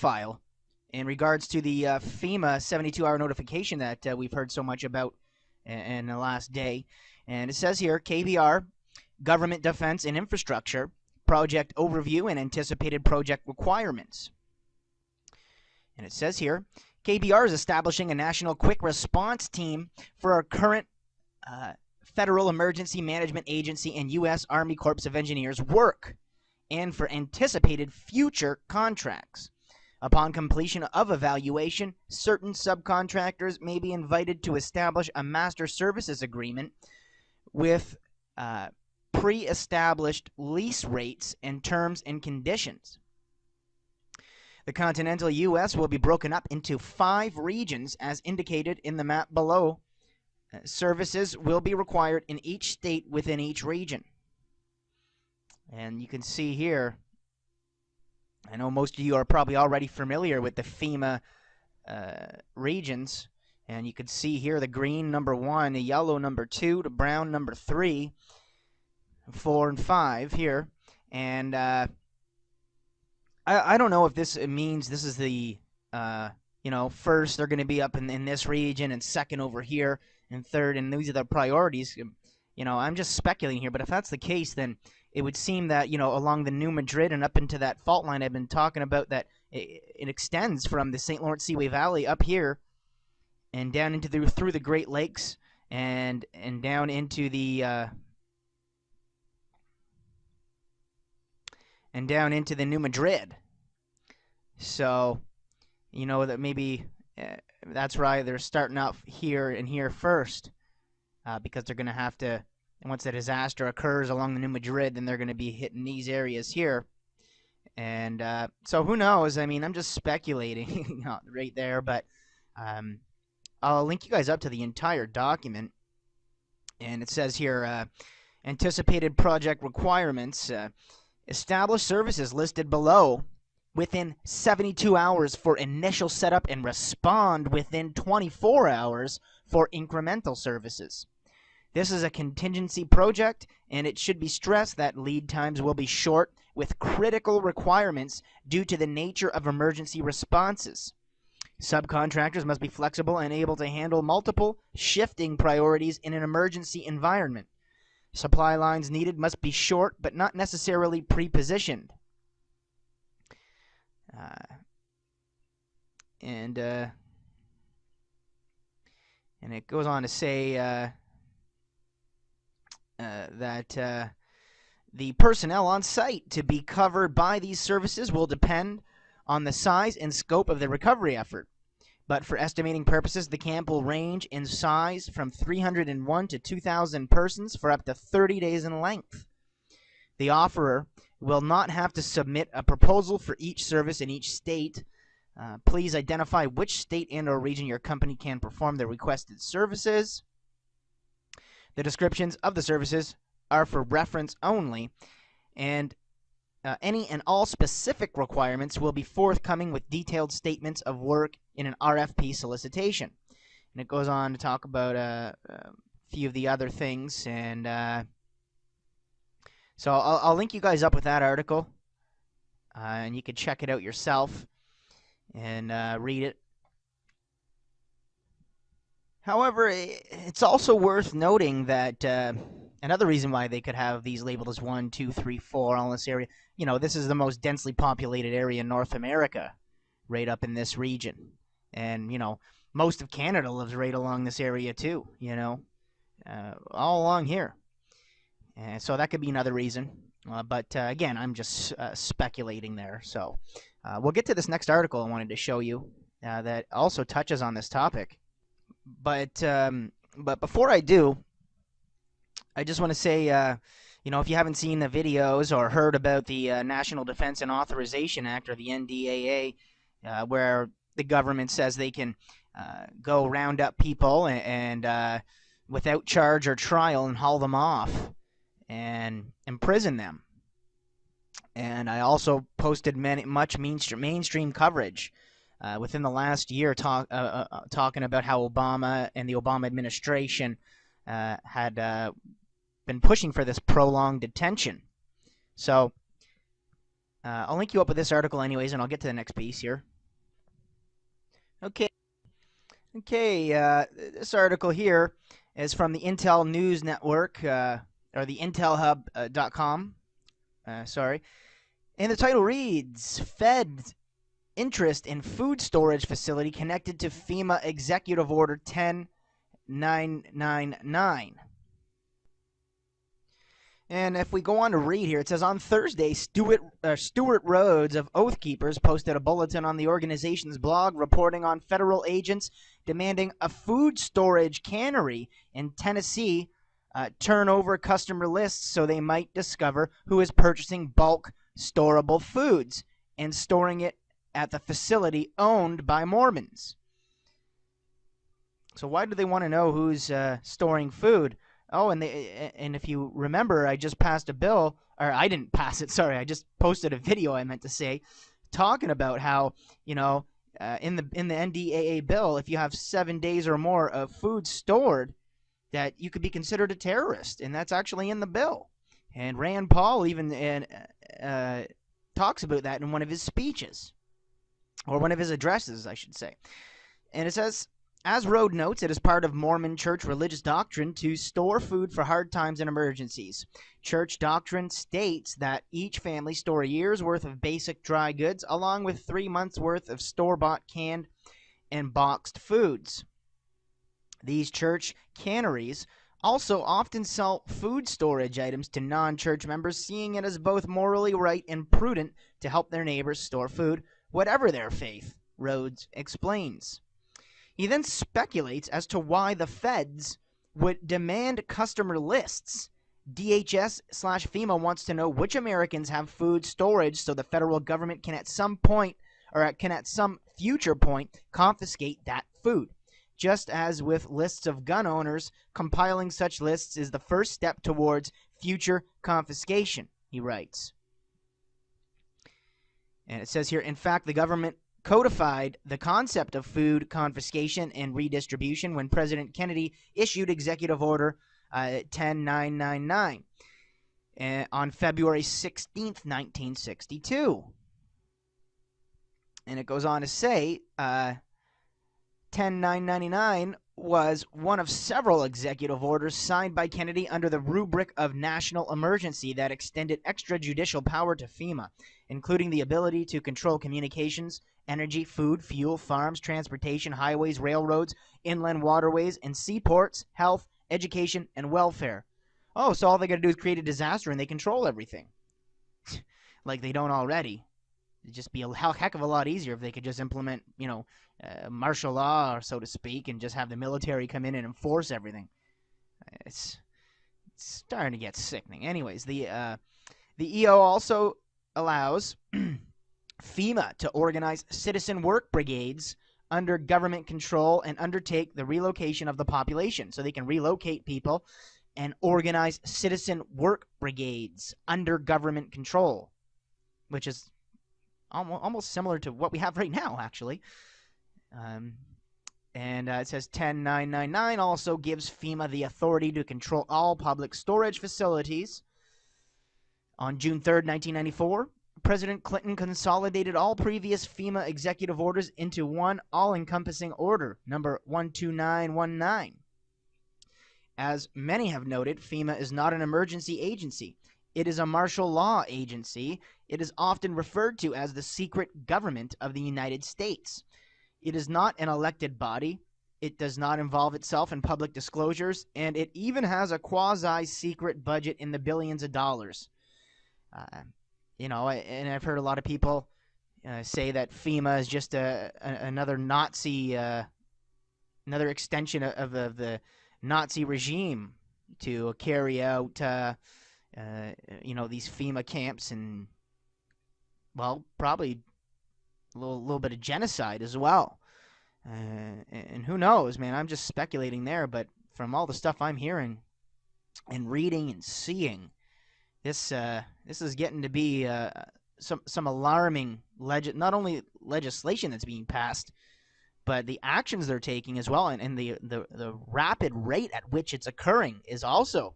file in regards to the FEMA 72-hour notification that we've heard so much about in the last day. And it says here, KBR, Government Defense and Infrastructure, Project Overview and Anticipated Project Requirements. And it says here, KBR is establishing a national quick response team for our current Federal Emergency Management Agency and U.S. Army Corps of Engineers work, and for anticipated future contracts. Upon completion of evaluation, certain subcontractors may be invited to establish a master services agreement with pre-established lease rates and terms and conditions. The continental U.S. will be broken up into 5 regions as indicated in the map below. Services will be required in each state within each region. And you can see here, I know most of you are probably already familiar with the FEMA regions, and you can see here the green number 1, the yellow number 2, the brown number 3, 4 and 5 here. And I don't know if this means this is the first they're going to be up in this region, and second over here, and third, and these are the priorities. I'm just speculating here, but if that's the case, then it would seem that, along the New Madrid and up into that fault line I've been talking about, that it extends from the St. Lawrence Seaway Valley up here and down into through the Great Lakes and down into the New Madrid. So, that maybe that's right. They're starting out here and here first because they're going to have to. And once a disaster occurs along the New Madrid, then they're going to be hitting these areas here. And so who knows? I mean, I'm just speculating right there. But I'll link you guys up to the entire document. And it says here, anticipated project requirements. Establish services listed below within 72 hours for initial setup and respond within 24 hours for incremental services. This is a contingency project, and it should be stressed that lead times will be short with critical requirements due to the nature of emergency responses. Subcontractors must be flexible and able to handle multiple shifting priorities in an emergency environment. Supply lines needed must be short but not necessarily pre-positioned. And it goes on to say that the personnel on site to be covered by these services will depend on the size and scope of the recovery effort. But for estimating purposes, the camp will range in size from 301 to 2,000 persons for up to 30 days in length. The offerer will not have to submit a proposal for each service in each state. Please identify which state and/or region your company can perform the requested services. The descriptions of the services are for reference only, and any and all specific requirements will be forthcoming with detailed statements of work in an RFP solicitation. And it goes on to talk about a few of the other things, and so I'll link you guys up with that article, and you can check it out yourself and read it. However, it's also worth noting that another reason why they could have these labeled as 1, 2, 3, 4, all in this area, this is the most densely populated area in North America, right up in this region. And, most of Canada lives right along this area too, all along here. And so that could be another reason. But again, I'm just speculating there. So we'll get to this next article I wanted to show you that also touches on this topic. But before I do, I just want to say, if you haven't seen the videos or heard about the National Defense and Authorization Act, or the NDAA, where the government says they can go round up people and without charge or trial and haul them off and imprison them. And I also posted much mainstream coverage within the last year talking about how Obama and the Obama administration had been pushing for this prolonged detention. So I'll link you up with this article anyways, and I'll get to the next piece here. Okay. Okay. This article here is from the Intel News Network, or the IntelHub.com. Sorry. And the title reads Fed interest in food storage facility connected to FEMA Executive Order 10999. And if we go on to read here, it says on Thursday, Stuart Rhodes of Oath Keepers posted a bulletin on the organization's blog reporting on federal agents demanding a food storage cannery in Tennessee turn over customer lists so they might discover who is purchasing bulk storable foods and storing it at the facility owned by Mormons. So why do they want to know who's storing food? Oh, and if you remember, I just passed a bill, or I didn't pass it. Sorry, I just posted a video. I meant to say, talking about how in the NDAA bill, if you have 7 days or more of food stored, that you could be considered a terrorist, and that's actually in the bill. And Rand Paul even talks about that in one of his speeches, or one of his addresses, I should say. And it says, as Rhodes notes, it is part of Mormon church religious doctrine to store food for hard times and emergencies. Church doctrine states that each family store a year's worth of basic dry goods along with 3 months' worth of store-bought canned and boxed foods. These church canneries also often sell food storage items to non-church members, seeing it as both morally right and prudent to help their neighbors store food, whatever their faith, Rhodes explains. He then speculates as to why the feds would demand customer lists. DHS/FEMA wants to know which Americans have food storage so the federal government can at some point, or can at some future point, confiscate that food. Just as with lists of gun owners, compiling such lists is the first step towards future confiscation, he writes. And it says here, in fact, the government codified the concept of food confiscation and redistribution when President Kennedy issued Executive Order 10999 on February 16th, 1962. And it goes on to say 10999 was one of several executive orders signed by Kennedy under the rubric of national emergency that extended extrajudicial power to FEMA, including the ability to control communications, energy, food, fuel, farms, transportation, highways, railroads, inland waterways, and seaports, health, education, and welfare. Oh, so all they got to do is create a disaster and they control everything. Like they don't already. It'd just be a heck of a lot easier if they could just implement, martial law, or so to speak, and just have the military come in and enforce everything. It's starting to get sickening. Anyways, the EO also allows FEMA to organize citizen work brigades under government control and undertake the relocation of the population. So they can relocate people and organize citizen work brigades under government control, which is almost similar to what we have right now, actually. And it says 10999 also gives FEMA the authority to control all public storage facilities. On June 3rd, 1994, President Clinton consolidated all previous FEMA executive orders into one all-encompassing order, number 12919. As many have noted, FEMA is not an emergency agency. It is a martial law agency. It is often referred to as the secret government of the United States. It is not an elected body. It does not involve itself in public disclosures, and it even has a quasi-secret budget in the billions of dollars. And I've heard a lot of people say that FEMA is just another Nazi, another extension of the Nazi regime to carry out, these FEMA camps and, well, probably a little bit of genocide as well. And who knows, man? I'm just speculating there, but from all the stuff I'm hearing and reading and seeing, this is getting to be some alarming not only legislation that's being passed, but the actions they're taking as well, and the rapid rate at which it's occurring is also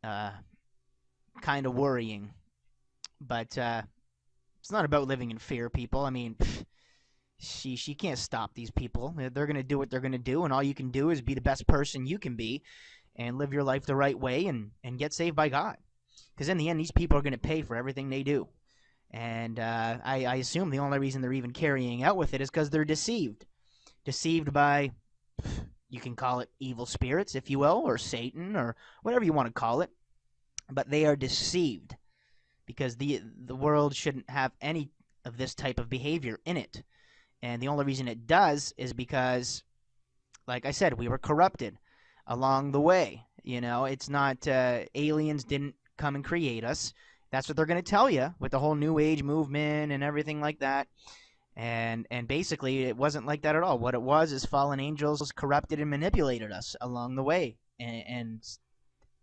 kind of worrying. But it's not about living in fear, people. I mean, She can't stop they're going to do what they're going to do, and all you can do is be the best person you can be and live your life the right way and get saved by God. Because in the end, these people are going to pay for everything they do. And I assume the only reason they're even carrying out with it is because they're deceived. Deceived by, you can call it evil spirits, if you will, or Satan, or whatever you want to call it. But they are deceived because the world shouldn't have any of this type of behavior in it. And the only reason it does is because, like I said, we were corrupted along the way. You know, it's not aliens didn't come and create us. That's what they're going to tell you with the whole New Age movement and everything like that. And basically, it wasn't like that at all. What it was is fallen angels corrupted and manipulated us along the way, and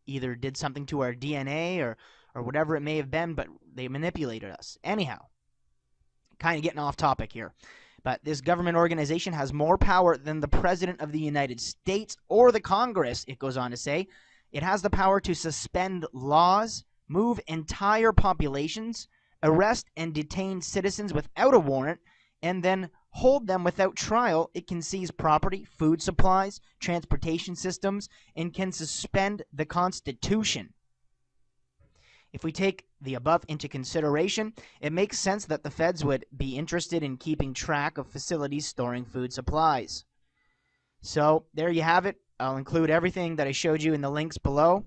either did something to our DNA or whatever it may have been, but they manipulated us. Anyhow, kind of getting off topic here. But this government organization has more power than the President of the United States or the Congress, it goes on to say. It has the power to suspend laws, move entire populations, arrest and detain citizens without a warrant, and then hold them without trial. It can seize property, food supplies, transportation systems, and can suspend the Constitution. If we take the above into consideration, it makes sense that the feds would be interested in keeping track of facilities storing food supplies. So there you have it. I'll include everything that I showed you in the links below.